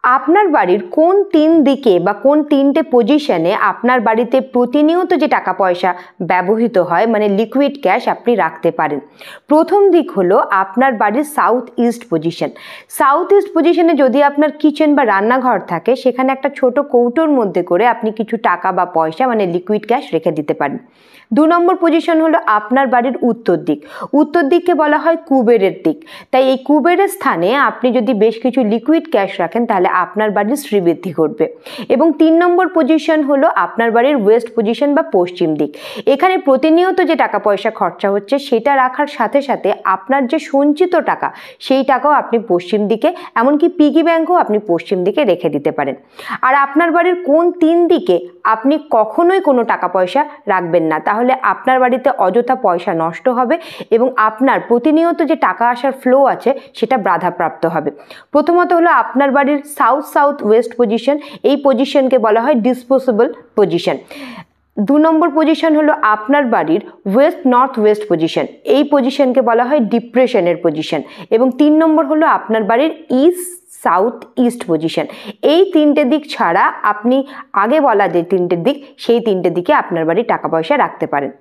আপনার বাড়ির কোন তিন দিকে বা কোন তিনটে পজিশনে আপনার বাড়িতে প্রতিনিয়ত যে টাকা পয়সা ব্যবহৃত হয় মানে লিকুইড ক্যাশ আপনি রাখতে পারেন। প্রথম দিক হলো আপনার বাড়ির south east position. South east পজিশনে যদি আপনার কিচেন বা রান্নাঘর থাকে সেখানে একটা ছোট কৌটোর মধ্যে করে আপনি কিছু টাকা বা পয়সা মানে লিকুইড ক্যাশ রেখে দিতে পারেন। 2 নম্বর পজিশন হলো আপনার বাড়ির উত্তর দিক। উত্তর দিককে বলা হয় কুবেরের দিক। তাই এই কুবেরের স্থানে আপনি যদি বেশ কিছু লিকুইড ক্যাশ রাখেন তাহলে আপনার বাড়ির শ্রীবৃদ্ধি ঘটবে। এবং 3 নম্বর পজিশন হলো আপনার বাড়ির ওয়েস্ট পজিশন বা পশ্চিম দিক। এখানে প্রতিনিয়ত যে টাকা পয়সা খরচা হচ্ছে সেটা রাখার সাথে সাথে আপনার যে সঞ্চিত টাকা সেই টাকাও আপনি পশ্চিম দিকে, এমনকি পিগি ব্যাংকও আপনি পশ্চিম দিকে রেখে দিতে পারেন। আর আপনার বাড়ির কোন 3 দিকে আপনি কখনোই কোনো টাকা পয়সা রাখবেন না, তাহলে আপনার বাড়িতে অযথা পয়সা নষ্ট হবে এবং আপনার প্রতিনিয়ত যে টাকা আসার ফ্লো আছে সেটা বাধাপ্রাপ্ত হবে। প্রথমত হলো আপনার বাড়ির সাউথ সাউথ ওয়েস্ট পজিশন। এই পজিশনকে বলা হয় ডিসপোজেবল পজিশন। 2 নম্বর পজিশন হলো আপনার বাড়ির ওয়েস্ট নর্থ ওয়েস্ট পজিশন। এই পজিশনকে বলা হয় ডিপ্রেশনের পজিশন। এবং 3 নম্বর হলো আপনার বাড়ির ইস্ট সাউথ ইস্ট পজিশন। এই 3টে দিক ছাড়া আপনি আগে বলা যে 3টে দিক সেই 3টে দিকে আপনার বাড়ির টাকা পয়সা রাখতে পারেন।